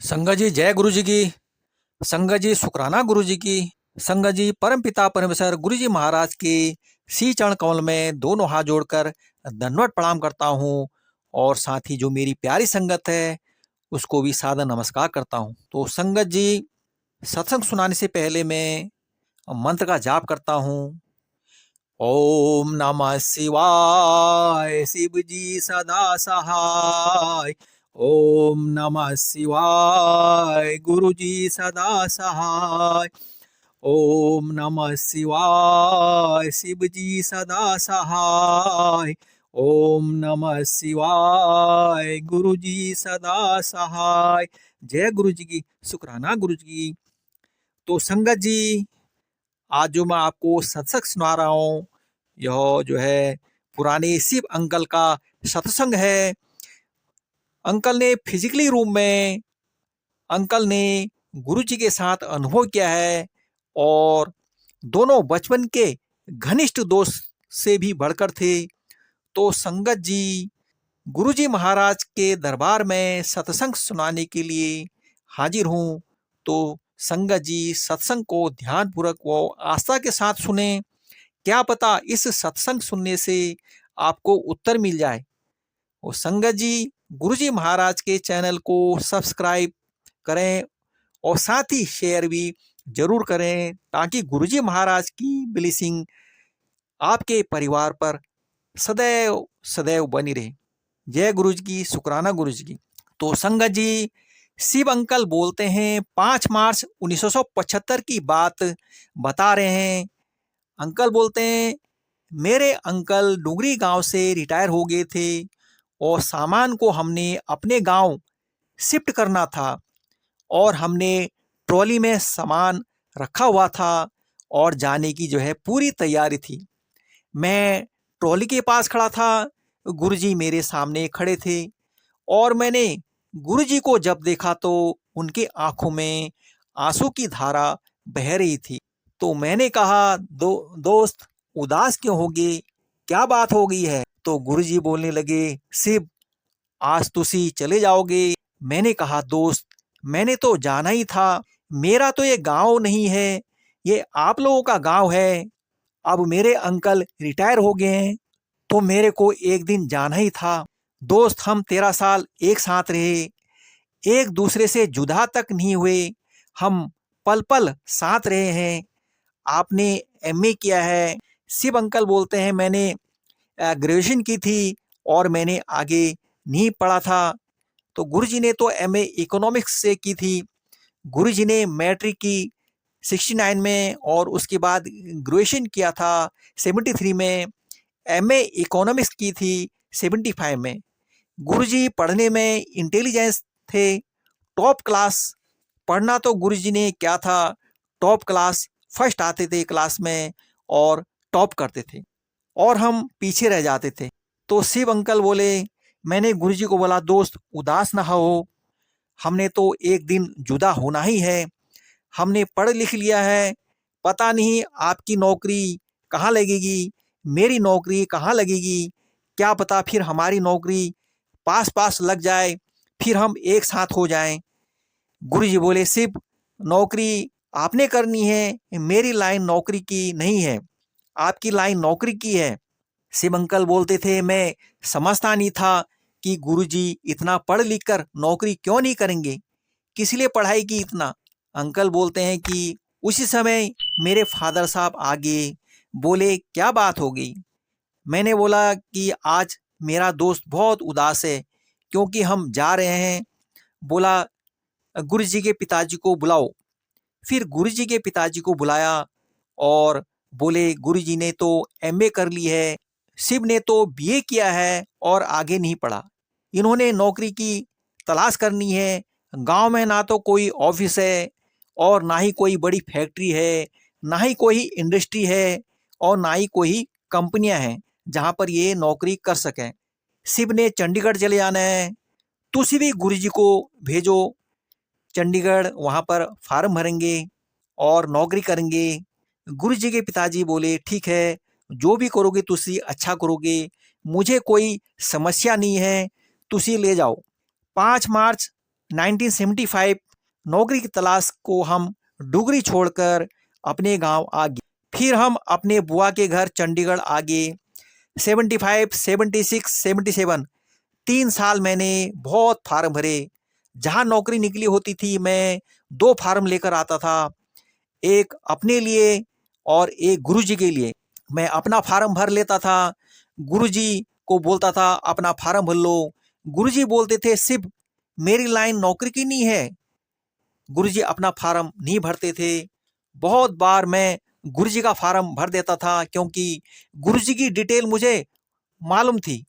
संगत जी जय गुरु जी की। संगत जी शुक्राना गुरु जी की। संगत जी परम पिता परमेश्वर गुरु जी महाराज के सी चरण कमल में दोनों हाथ जोड़कर दंडवत प्रणाम करता हूँ। और साथ ही जो मेरी प्यारी संगत है उसको भी सादर नमस्कार करता हूँ। तो संगत जी, सत्संग सुनाने से पहले मैं मंत्र का जाप करता हूँ। ओम नमः शिवाय, शिव जी सदा सहाय। ओम नमः शिवाय, गुरु जी सदा सहाय। ओम नमः शिवाय, शिव जी सदा सहाय। ओम नमः शिवाय, गुरु जी सदा सहाय। जय गुरु जी की, शुक्राना गुरु जी की। तो संगत जी, आज जो मैं आपको सत्संग सुना रहा हूँ यह जो है पुराने शिव अंकल का सत्संग है। अंकल ने फिजिकली रूम में अंकल ने गुरु जी के साथ अनुभव किया है और दोनों बचपन के घनिष्ठ दोस्त से भी बढ़कर थे। तो संगत जी, गुरु जी महाराज के दरबार में सत्संग सुनाने के लिए हाजिर हूँ। तो संगत जी सत्संग को ध्यानपूर्वक व आस्था के साथ सुने। क्या पता इस सत्संग सुनने से आपको उत्तर मिल जाए। और संगत जी, गुरु जी महाराज के चैनल को सब्सक्राइब करें और साथ ही शेयर भी जरूर करें ताकि गुरु जी महाराज की ब्लेसिंग आपके परिवार पर सदैव सदैव बनी रहे। जय गुरु जी की, शुक्राना गुरु जी की। तो संगत जी, शिव अंकल बोलते हैं 5 मार्च 1975 की बात बता रहे हैं। अंकल बोलते हैं मेरे अंकल डुंगरी गांव से रिटायर हो गए थे और सामान को हमने अपने गांव शिफ्ट करना था और हमने ट्रॉली में सामान रखा हुआ था और जाने की जो है पूरी तैयारी थी। मैं ट्रॉली के पास खड़ा था, गुरुजी मेरे सामने खड़े थे और मैंने गुरुजी को जब देखा तो उनके आंखों में आंसू की धारा बह रही थी। तो मैंने कहा, दोस्त उदास क्यों होगे, क्या बात हो गई है? तो गुरुजी बोलने लगे, शिव आज तुसी चले जाओगे। मैंने कहा, दोस्त मैंने तो जाना ही था, मेरा तो ये गांव नहीं है, ये आप लोगों का गांव है। अब मेरे अंकल रिटायर हो गए हैं तो मेरे को एक दिन जाना ही था। दोस्त हम 13 साल एक साथ रहे, एक दूसरे से जुदा तक नहीं हुए, हम पल पल साथ रहे हैं। आपने एमए किया है। शिव अंकल बोलते हैं मैंने ग्रेजुएशन की थी और मैंने आगे नहीं पढ़ा था। तो गुरुजी ने तो एमए इकोनॉमिक्स से की थी। गुरुजी ने मैट्रिक की 69 में और उसके बाद ग्रेजुएशन किया था 73 में। एमए इकोनॉमिक्स की थी 75 में। गुरुजी पढ़ने में इंटेलिजेंस थे, टॉप क्लास। पढ़ना तो गुरुजी ने क्या था, टॉप क्लास, फर्स्ट आते थे क्लास में और टॉप करते थे और हम पीछे रह जाते थे। तो शिव अंकल बोले, मैंने गुरुजी को बोला, दोस्त उदास ना हो, हमने तो एक दिन जुदा होना ही है। हमने पढ़ लिख लिया है, पता नहीं आपकी नौकरी कहाँ लगेगी, मेरी नौकरी कहाँ लगेगी, क्या पता फिर हमारी नौकरी पास पास लग जाए, फिर हम एक साथ हो जाएं। गुरुजी बोले, शिव नौकरी आपने करनी है, मेरी लाइन नौकरी की नहीं है, आपकी लाइन नौकरी की है। शिव अंकल बोलते थे, मैं समझता नहीं था कि गुरुजी इतना पढ़ लिख कर नौकरी क्यों नहीं करेंगे, किस लिए पढ़ाई की इतना। अंकल बोलते हैं कि उसी समय मेरे फादर साहब आगे बोले, क्या बात हो गई? मैंने बोला कि आज मेरा दोस्त बहुत उदास है क्योंकि हम जा रहे हैं। बोला, गुरुजी के पिताजी को बुलाओ। फिर गुरुजी के पिताजी को बुलाया और बोले, गुरुजी ने तो एमए कर ली है, शिव ने तो बीए किया है और आगे नहीं पढ़ा, इन्होंने नौकरी की तलाश करनी है। गांव में ना तो कोई ऑफिस है और ना ही कोई बड़ी फैक्ट्री है, ना ही कोई इंडस्ट्री है और ना ही कोई कंपनियां हैं जहां पर ये नौकरी कर सकें। शिव ने चंडीगढ़ चले जाना है, तुसी भी गुरुजी को भेजो चंडीगढ़, वहां पर फार्म भरेंगे और नौकरी करेंगे। गुरुजी के पिताजी बोले, ठीक है, जो भी करोगे तुसी अच्छा करोगे, मुझे कोई समस्या नहीं है, तुसी ले जाओ। 5 मार्च 1975 नौकरी की तलाश को हम डुगरी छोड़कर अपने गांव आ गए। फिर हम अपने बुआ के घर चंडीगढ़ आ गए। 75, 76, 77 3 साल मैंने बहुत फार्म भरे। जहाँ नौकरी निकली होती थी मैं 2 फार्म लेकर आता था, एक अपने लिए और एक गुरुजी के लिए। मैं अपना फार्म भर लेता था, गुरुजी को बोलता था अपना फार्म भर लो। गुरुजी बोलते थे सिर्फ मेरी लाइन नौकरी की नहीं है। गुरुजी अपना फार्म नहीं भरते थे। बहुत बार मैं गुरुजी का फार्म भर देता था क्योंकि गुरुजी की डिटेल मुझे मालूम थी।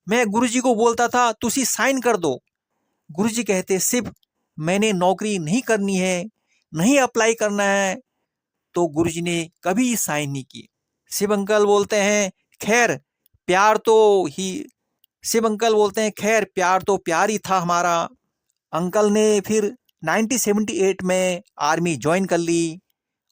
मैं गुरुजी को बोलता था तुसी साइन कर दो। गुरुजी कहते सिर्फ मैंने नौकरी नहीं करनी है, नहीं अप्लाई करना है। तो गुरुजी ने कभी साइन नहीं किए। शिव अंकल बोलते हैं खैर प्यार तो ही शिव अंकल बोलते हैं खैर प्यार तो प्यार ही था हमारा। अंकल ने फिर 1978 में आर्मी ज्वाइन कर ली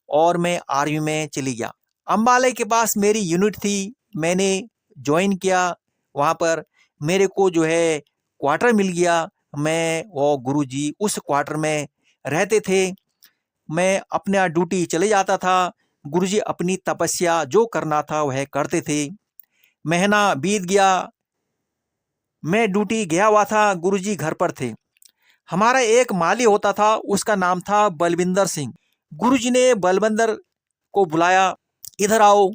और मैं आर्मी में चली गया। अम्बाले के पास मेरी यूनिट थी, मैंने ज्वाइन किया। वहाँ पर मेरे को जो है क्वार्टर मिल गया। मैं और गुरुजी उस क्वार्टर में रहते थे। मैं अपना ड्यूटी चले जाता था, गुरुजी अपनी तपस्या जो करना था वह करते थे। महीना बीत गया, मैं ड्यूटी गया हुआ था, गुरुजी घर पर थे। हमारा एक माली होता था, उसका नाम था बलविंदर सिंह। गुरुजी ने बलविंदर को बुलाया, इधर आओ।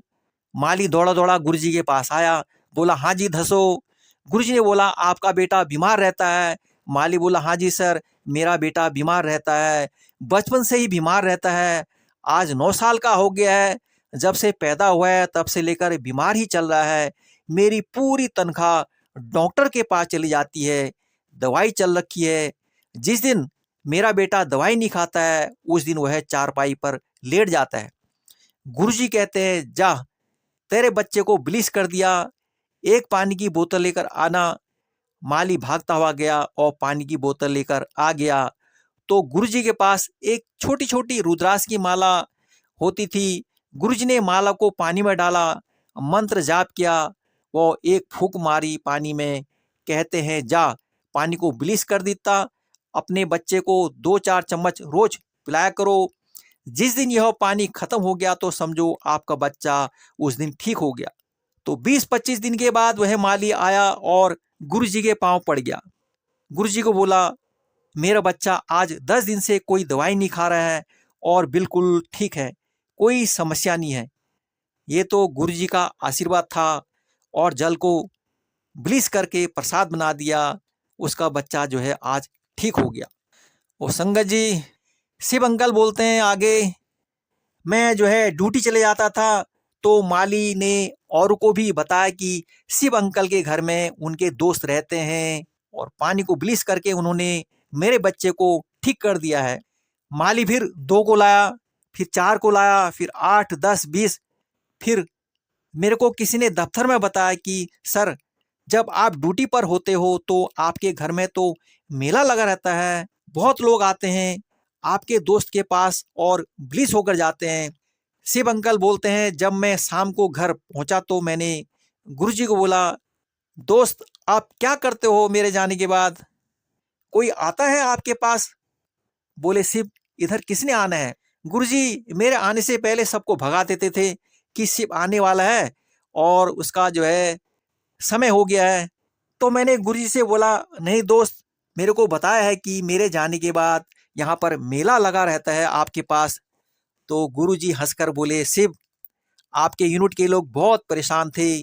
माली दौड़ा दौड़ा गुरुजी के पास आया, बोला हाँ जी धसो। गुरुजी ने बोला आपका बेटा बीमार रहता है। माली बोला हाँ जी सर, मेरा बेटा बीमार रहता है, बचपन से ही बीमार रहता है। आज 9 साल का हो गया है, जब से पैदा हुआ है तब से लेकर बीमार ही चल रहा है। मेरी पूरी तनख्वाह डॉक्टर के पास चली जाती है, दवाई चल रखी है। जिस दिन मेरा बेटा दवाई नहीं खाता है उस दिन वह चारपाई पर लेट जाता है। गुरुजी कहते हैं जा तेरे बच्चे को ब्लीच कर दिया, एक पानी की बोतल लेकर आना। माली भागता हुआ गया और पानी की बोतल लेकर आ गया। तो गुरुजी के पास एक छोटी छोटी रुद्राक्ष की माला होती थी। गुरुजी ने माला को पानी में डाला, मंत्र जाप किया, वो एक फूंक मारी पानी में। कहते हैं जा पानी को ब्लीच कर देता, अपने बच्चे को 2-4 चम्मच रोज पिलाया करो। जिस दिन यह पानी खत्म हो गया तो समझो आपका बच्चा उस दिन ठीक हो गया। तो 20-25 दिन के बाद वह माली आया और गुरुजी के पांव पड़ गया। गुरुजी को बोला मेरा बच्चा आज 10 दिन से कोई दवाई नहीं खा रहा है और बिल्कुल ठीक है, कोई समस्या नहीं है। ये तो गुरुजी का आशीर्वाद था और जल को ब्लीच करके प्रसाद बना दिया। उसका बच्चा जो है आज ठीक हो गया। और संगत जी, शिव अंकल बोलते हैं आगे, मैं जो है ड्यूटी चले जाता था तो माली ने और को भी बताया कि शिव अंकल के घर में उनके दोस्त रहते हैं और पानी को ब्लीच करके उन्होंने मेरे बच्चे को ठीक कर दिया है। माली फिर 2 को लाया, फिर 4 को लाया, फिर 8, 10, 20। फिर मेरे को किसी ने दफ्तर में बताया कि सर जब आप ड्यूटी पर होते हो तो आपके घर में तो मेला लगा रहता है, बहुत लोग आते हैं आपके दोस्त के पास और ब्लीच होकर जाते हैं। शिव अंकल बोलते हैं जब मैं शाम को घर पहुंचा तो मैंने गुरुजी को बोला दोस्त आप क्या करते हो मेरे जाने के बाद, कोई आता है आपके पास? बोले शिव इधर किसने आना है? गुरुजी मेरे आने से पहले सबको भगा देते थे कि शिव आने वाला है और उसका जो है समय हो गया है। तो मैंने गुरुजी से बोला नहीं दोस्त, मेरे को बताया है कि मेरे जाने के बाद यहाँ पर मेला लगा रहता है आपके पास। तो गुरुजी हंसकर बोले शिव आपके यूनिट के लोग बहुत परेशान थे,